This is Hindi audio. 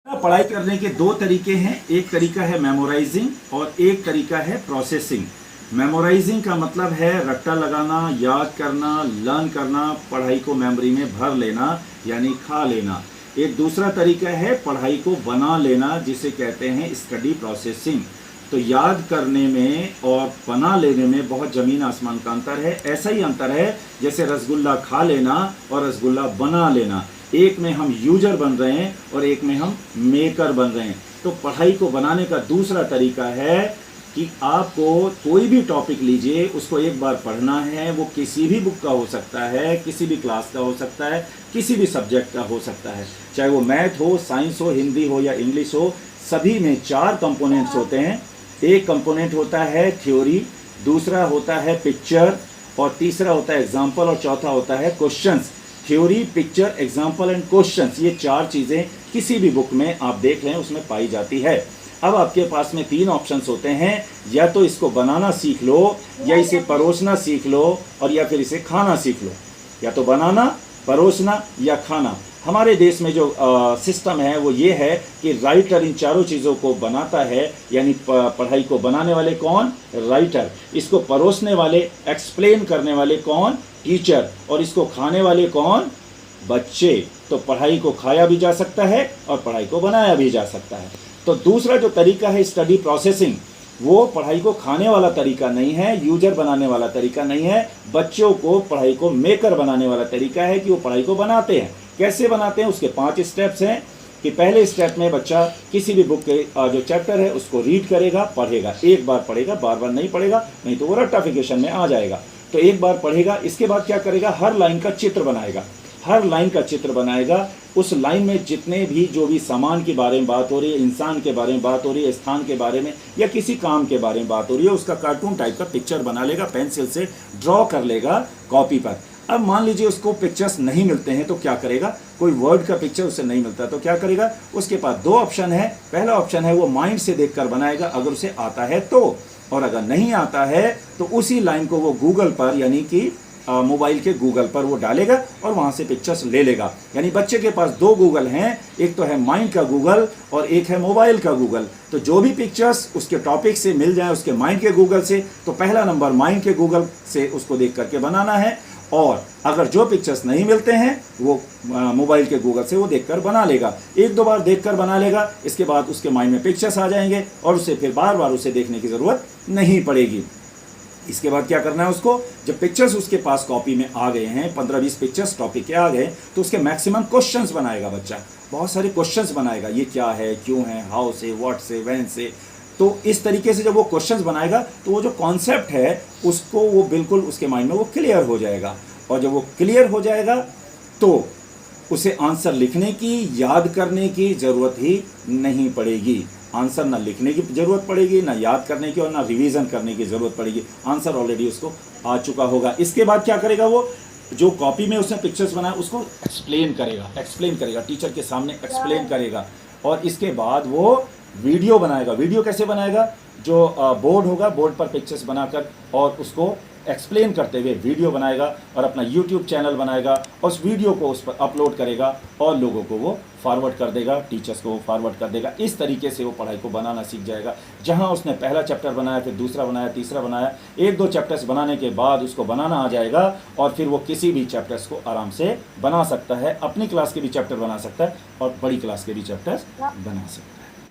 पढ़ाई करने के दो तरीके हैं। एक तरीका है मेमोराइजिंग और एक तरीका है प्रोसेसिंग। मेमोराइजिंग का मतलब है रट्टा लगाना, याद करना, लर्न करना, पढ़ाई को मेमोरी में भर लेना यानी खा लेना। एक दूसरा तरीका है पढ़ाई को बना लेना, जिसे कहते हैं स्टडी प्रोसेसिंग। तो याद करने में और बना लेने में बहुत ज़मीन आसमान का अंतर है। ऐसा ही अंतर है जैसे रसगुल्ला खा लेना और रसगुल्ला बना लेना। एक में हम यूजर बन रहे हैं और एक में हम मेकर बन रहे हैं। तो पढ़ाई को बनाने का दूसरा तरीका है कि आपको कोई भी टॉपिक लीजिए, उसको एक बार पढ़ना है। वो किसी भी बुक का हो सकता है, किसी भी क्लास का हो सकता है, किसी भी सब्जेक्ट का हो सकता है, चाहे वो मैथ हो, साइंस हो, हिंदी हो या इंग्लिश हो। सभी में 4 कंपोनेंट्स होते हैं। एक कंपोनेंट होता है थ्योरी, दूसरा होता है पिक्चर और तीसरा होता है एग्जाम्पल और चौथा होता है questions. Theory, picture, example and questions, ये 4 चीज़ें किसी भी बुक में आप देख लें उसमें पाई जाती है। अब आपके पास में 3 ऑप्शंस होते हैं, या तो इसको बनाना सीख लो, या इसे परोसना सीख लो, और या फिर इसे खाना सीख लो। या तो बनाना, परोसना या खाना। हमारे देश में जो सिस्टम है वो ये है कि राइटर इन चारों चीज़ों को बनाता है, यानी पढ़ाई को बनाने वाले कौन? राइटर। इसको परोसने वाले, एक्सप्लेन करने वाले कौन? टीचर। और इसको खाने वाले कौन? बच्चे। तो पढ़ाई को खाया भी जा सकता है और पढ़ाई को बनाया भी जा सकता है। तो दूसरा जो तरीका है स्टडी प्रोसेसिंग, वो पढ़ाई को खाने वाला तरीका नहीं है, यूजर बनाने वाला तरीका नहीं है। बच्चों को पढ़ाई को मेकर बनाने वाला तरीका है कि वो पढ़ाई को बनाते हैं। कैसे बनाते हैं? उसके 5 स्टेप्स हैं कि पहले स्टेप में बच्चा किसी भी बुक के जो चैप्टर है उसको रीड करेगा, पढ़ेगा। एक बार पढ़ेगा, बार बार नहीं पढ़ेगा, नहीं तो वो रट्टाफिकेशन में आ जाएगा। तो एक बार पढ़ेगा, इसके बाद क्या करेगा? हर लाइन का चित्र बनाएगा। हर लाइन का चित्र बनाएगा। उस लाइन में जितने भी जो भी सामान के बारे में बात हो रही है, इंसान के बारे में बात हो रही है, स्थान के बारे में या किसी काम के बारे में बात हो रही है, उसका कार्टून टाइप का पिक्चर बना लेगा, पेंसिल से ड्रॉ कर लेगा कॉपी पर। अब मान लीजिए उसको पिक्चर्स नहीं मिलते हैं तो क्या करेगा? कोई वर्ड का पिक्चर उसे नहीं मिलता तो क्या करेगा? उसके पास 2 ऑप्शन है। पहला ऑप्शन है वो माइंड से देखकर बनाएगा अगर उसे आता है तो, और अगर नहीं आता है तो उसी लाइन को वो गूगल पर यानी कि मोबाइल के गूगल पर वो डालेगा और वहाँ से पिक्चर्स ले लेगा। यानी बच्चे के पास 2 गूगल हैं, एक तो है माइंड का गूगल और एक है मोबाइल का गूगल। तो जो भी पिक्चर्स उसके टॉपिक से मिल जाए उसके माइंड के गूगल से, तो पहला नंबर माइंड के गूगल से उसको देख करके बनाना है। और अगर जो पिक्चर्स नहीं मिलते हैं वो मोबाइल के गूगल से वो देखकर बना लेगा। 1-2 बार देखकर बना लेगा, इसके बाद उसके माइंड में पिक्चर्स आ जाएंगे और उसे फिर बार बार उसे देखने की ज़रूरत नहीं पड़ेगी। इसके बाद क्या करना है उसको? जब पिक्चर्स उसके पास कॉपी में आ गए हैं, 15-20 पिक्चर्स टॉपिक के आ गए, तो उसके मैक्सिमम क्वेश्चंस बनाएगा बच्चा। बहुत सारे क्वेश्चंस बनाएगा, ये क्या है, क्यों है, हाउ से, व्हाट से, व्हेन से। तो इस तरीके से जब वो क्वेश्चंस बनाएगा तो वो जो कॉन्सेप्ट है उसको वो बिल्कुल उसके माइंड में वो क्लियर हो जाएगा। और जब वो क्लियर हो जाएगा तो उसे आंसर लिखने की, याद करने की ज़रूरत ही नहीं पड़ेगी। आंसर ना लिखने की ज़रूरत पड़ेगी, ना याद करने की और ना रिवीजन करने की ज़रूरत पड़ेगी। आंसर ऑलरेडी उसको आ चुका होगा। इसके बाद क्या करेगा? वो जो कॉपी में उसने पिक्चर्स बनाया उसको एक्सप्लेन करेगा, टीचर के सामने एक्सप्लेन करेगा। और इसके बाद वो वीडियो बनाएगा। वीडियो कैसे बनाएगा? जो बोर्ड होगा, बोर्ड पर पिक्चर्स बनाकर और उसको एक्सप्लेन करते हुए वीडियो बनाएगा और अपना यूट्यूब चैनल बनाएगा और उस वीडियो को उस पर अपलोड करेगा और लोगों को वो फॉरवर्ड कर देगा, टीचर्स को वो फॉरवर्ड कर देगा। इस तरीके से वो पढ़ाई को बनाना सीख जाएगा। जहां उसने पहला चैप्टर बनाया, फिर दूसरा बनाया, तीसरा बनाया, 1-2 चैप्टर्स बनाने के बाद उसको बनाना आ जाएगा और फिर वो किसी भी चैप्टर्स को आराम से बना सकता है। अपनी क्लास के भी चैप्टर बना सकता है और बड़ी क्लास के भी चैप्टर्स बना सकता है।